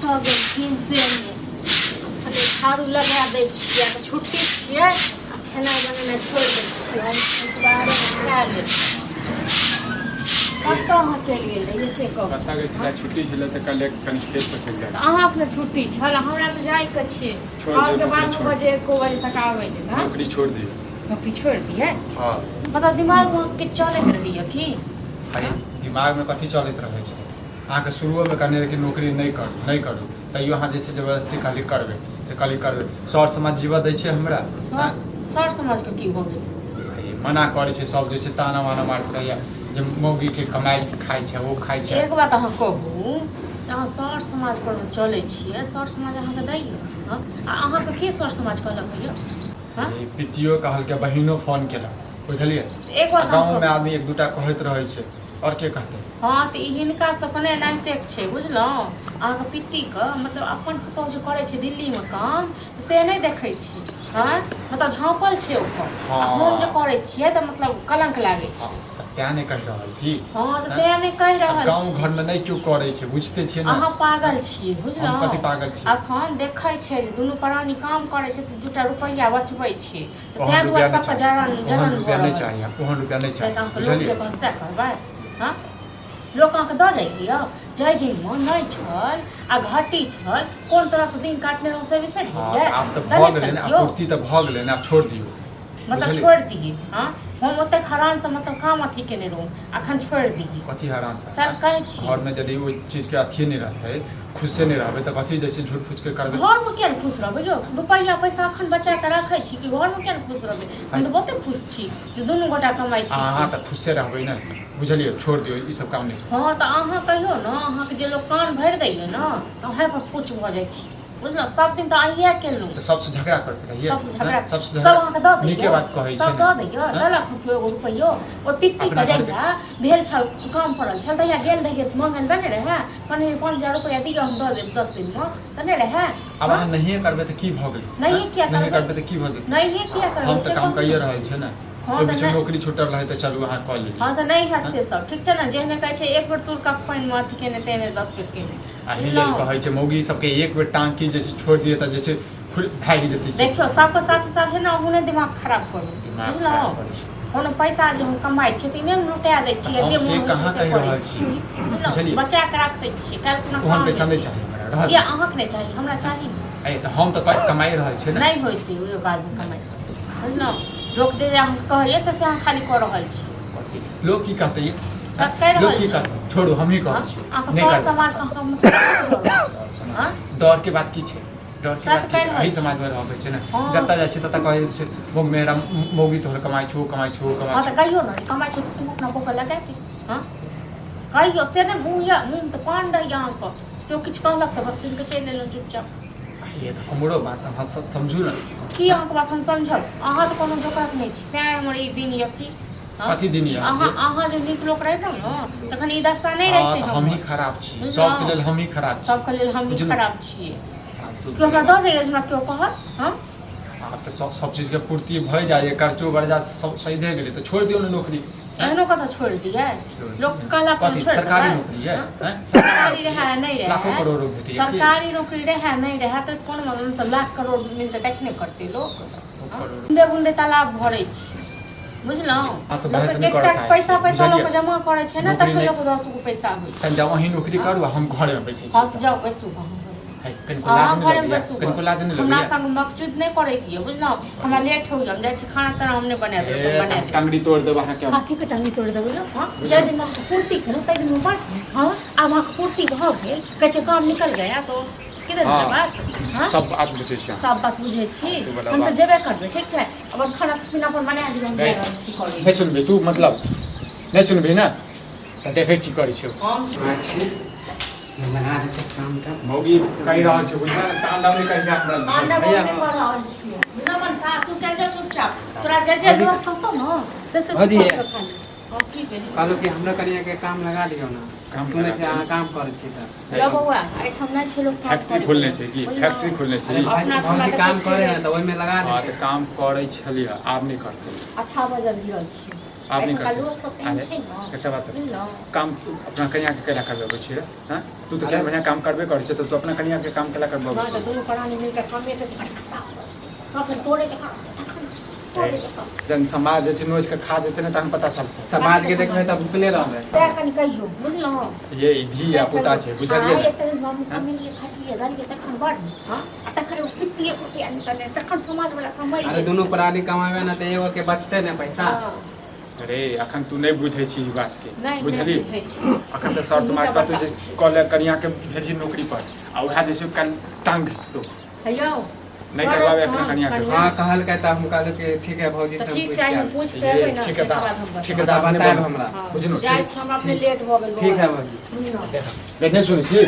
थक गेलखिन से झाड़ू लगा दै छियै तऽ छुट्टी छियै खेनाइ बनेनाइ छोड़ि दै छियै बाहर निकाल ले कतऽ अहाँ चलि गेल रहियै से कहू कतऽ गेल छलै छुट्टी छलै तऽ कल कनि खेत पर चलि जाय अहाँके छुट्टी छल हमरा तऽ जाइके छियै और के 12 बजे 1 बजे तक आबै ले ना नौकरी छोड़ दी नौकरी छोड़ दिए हां मतलब दिमाग में के चलैत रहिए की अरे दिमाग में कथी चलैत रहै छै अहाँके शुरुओमे कहने रहे कि नौकरी नहीं करू तैयो अहाँ जैसे जबरदस्ती खाली करबै तऽ खाली करबै सर समाज जीवऽ दै छै हमरा सर समाज के की भऽ गेल मना करै छै सब जे छै ताना वाना मारैत रहैया जे मौगी के कमाई खाइ छै वो खाइ छै एक बात अहाँ कहू अहाँ सर समाज पर चलै छियै सर समाज अहाँके दैए अहाँके के सर समाज कहलक यौ पितियो कहलकै बहिनो फोन केलक बुझलियै एक बात गाँव में आदमी एक दूटा कहैत रहै छै और के कहते हाँ तो हिनका सब कने एनाहिते छै बुझलहुँ अहाँके पित्तीके मतलब अपन पुतहु जे करै छै दिल्लीमे काम से नहि देखै छी हाँ मतलब झाँपल छै ओकर हम जे करै छियै तऽ मतलब कलंक लागै छै तेँ नहि कहि रहल छी हाँ तऽ तेँ नहि कहि रहल गाँव घरमे नहि केओ करै छै बुझते छियै ने अहाँ पागल छियै बुझलहुँ कथी पागल छी अखन देखै छै जे दुनू प्राणी काम करै छै तऽ 2 रुपैया बचबै छै तऽ तेँ दुआरे सबके जरन रुपया नहीं चाहिए ओहन रुपया नहीं चाहिए बुझलियै लोक जे करबै हाँ लोक अहाँके दऽ जाइए जाहि दिनमे नहि छल आ घाटी छल कोन तरहसँ दिन काटने रहौ से बिसरि गेलियै आब तऽ भऽ गेलै ने पूर्ति तऽ भऽ गेलै ने आब छोड़ दियौ मतलब छोड़ि दिए हाँ हम ओतेक हरानसँ मतलब काम अथी केने रहूँ अखन छोड़ि दिए कथी हरान सर कहै छी घरमे यदि ओहि चीजके अथी नहि रहतै खुशे नहीं रहबै तऽ कथी जैसे झूठ फूस के करबै घर में क्या खुश रहबै यौ रुपैया पैसा अखन बचा के रखै छी कि घर में क्या खुश रहबै हम तऽ बहुते खुश छी जे दुनू गोटा कमाइ छी अहाँ तऽ खुशे रहबै ने बुझलियै छोड़ दियौ ई सब काम नहीं हाँ तऽ अहाँ कहियो ने अहाँके जे लोग कान भरि दैए ने तऽ अहाँ पर पूछ भऽ जाइ छी बुझलहुँ सब दिन तऽ अहिए केलहुँ तऽ सबसँ झगड़ा करते रहिए सबसँ झगड़ा सबसँ सब अहाँके दऽ दैए नीके बात कहै छै सब दऽ दैए देलक एगो रुपैयो ओ पित्तीके जहिया भेल छल काम पड़ल छल तहिया गेल रहिए मंगल देने रहै कहने 5000 रुपैया दिअ हम दऽ देब 10 दिनमे तऽ नहि रहै अब अहाँ नहिए करबै तऽ की भऽ गेल नहिए किया करबै तऽ की भऽ जेतै नहिए किया करबै हम तऽ काम कइए रहल छै ने हाँ ओहि बीच नौकरी छूटल रहे तऽ चलू अहाँ कऽ लिअ हाँ तऽ नहीं हैत से सब ठीक छै ने जेहने कहै छै एक बेर तुरका पानिमे अथी केने तेने 10 बेर केने एहि लेल कहै छै मौगी सबके एक बेर टाँग की जे छै छोड़ दिए तऽ जे छै भागि जेतै देखियो सबके साथ साथ ना ओहने दिमाग खराब करू बुझलहुँ कोनो पैसा जे हम कमाइ छी तऽ नहि लुटा दै छियै जे मोन कहाँ कहि रहल छी बुझलहुँ बचा के राखै छियै काल्हि कोनो ओहन पैसा नहीं चाहिए या अहाँके नहीं चाहिए हमरा चाहिए तऽ हम तऽ कमाइ रहल छै ने नहीं होइते ओहि बादमे कमाइ सकते बुझलहुँ लोक जे हम कहलिए से अहाँ खाली कऽ रहल छी लोग की कहते सत कहि रहल छी छोड़ू हम ही कहै छी अहाँ सर समाज का हम डर के बात की छै डर के बात एही समाज में रहबै छै ने जतऽ जाइ छै ततऽ कहै छै वो मेरा मौगी तोहर कमाइ छौ कमाइ छौ कमाइ हाँ तऽ कहियो ना कमाइ छौ तुम अपना बोका लगाते हाँ कहियो से ने मुँह तऽ पान रही अहाँके केओ किछु कहलक तऽ बस सुनि कऽ चलि एलहुँ चुपचाप ये तऽ हमरो बात अहाँ समझू ने की अहाँके बात हम समझब अहाँ तऽ कोनो जोकरक नहि छी तेँ हमर ई दिन यऽ की कथी दिन यऽ अहाँ जो नीक लोक रहितौ ने तखन ई दशा नहीं रहते हम ही खराब छी सबके लेल हम ही खराब छी सबके लेल हम ही खराब छियै क्यों हमरा दऽ जाइए हमरा क्यों कहत हाँ तऽ सब चीज के पूर्ति भऽ जाइए कर्जो बर्जा सब सही दे गेलै तऽ छोड़ दियौ ने नौकरी एहनो कतऽ छोड़ दिए लोग कहला कथी सरकारी नौकरी है सरकारी रहे नहीं रहे लाखों करोड़ रुपए सरकारी नौकरी रहे नहीं रहे तो कोन मतलब लाख करोड़ मिलते तखने करते लोग बूंदे बूंदे तालाब भरै छी बुझलहुँ पैसा पैसा लोग जमा करे छै ने तखन लोग 10 गो पैसा होइ छै जाओ अहीं नौकरी करू हम घरे में बैसै छी हां जाओ बैसू हमरा संग मकजूद नहीं करे की बुझलहुँ हमरा लेट हो गया जाइ छी खाना ताना हमने बना देब टंगड़ी तोड़ देब अहाँ के हाथी के टंगड़ी तोड़ देब हां जय दिन में पूर्ति करो तै दिन में हां अब वहां पूर्ति भ गेल कहै छै काम निकल गया तो किधर बात हां सब बात बुझै छी सब बात बुझै छी हम तऽ जेबे करबै ठीक छै अब खाना पीना पर बना दियौ हम नहीं सुनबे तू मतलब नहीं सुनबे ना त देखे की करै छै हम अच्छे लगा देते काम तक मौगी कहि रहल छै बुझना काम दाम नहीं कहि हमरा कांडा बोल कर रहल छी बिना मन सा तू चल जा चुपचाप तोरा जे जरूरत हो तो न से हो दिए हां ठीक है कहलो कि हमरा कनिया के काम लगा दियो ना काम सुनै छै अहाँ काम करै छी त लो बउआ आई ठमना छै लोग फैक्ट्री खोलने छै की फैक्ट्री खोलने छै हम जे काम करे ना त ओइ में लगा हां दे तऽ काम करै छलिए आब नहीं करते 18 बजे दियल छी आप नहीं एखनका करते लोक सब तेहन अरे, छै ने एकटा बात बुझलहुँ काम तू अपना कनिया के केला करबे छियै हां तू तो केहन बढ़िया काम करबे करै छै तो तू अपना कनिया के काम केला करबे नहि तऽ दुनू प्राणी मिलके कमे तऽ कखन तोड़े छै तोड़े छै जन समाज जे छै नोच के खा देते ने तहन पता चलतै समाज के देखबै तऽ भुखले रहबै तैं कनि कहियौ बुझलहुँ ये धिया पुता छै बुझलियै ने? एते हम कमेलिए खाटिए गालिए तखन बड़ हाँ आ तखन ओ पितिए पुतिए तने तखन समाज वाला समझ अरे दुनू प्राणी कमाबे ना तऽ एगो के बचतै ने पैसा अरे अखन तू नहीं बुझै छी ई बात के नहीं बुझली बुझै छी अखन तऽ सर समाज पर तू जे कॉल कनिया के भेजी नौकरी पर आ उएह जे छै कल टांग घिसतो हेयौ नहीं करवावे अपना कनिया के हाँ कहलकै तऽ हम कहलहुँ कि ठीक है भौजी तऽ से हम ठीक पूछ छै के हम आबै पूछ छी। के एबै ये ने ठेकेदार ठीक ठेकेदार है, ने बताएब बोल- हमरा बुझलहुँ जाइ ठीक छी हमरा अपने लेट भऽ गेल ठीक है भौजी नहीं सुनै छी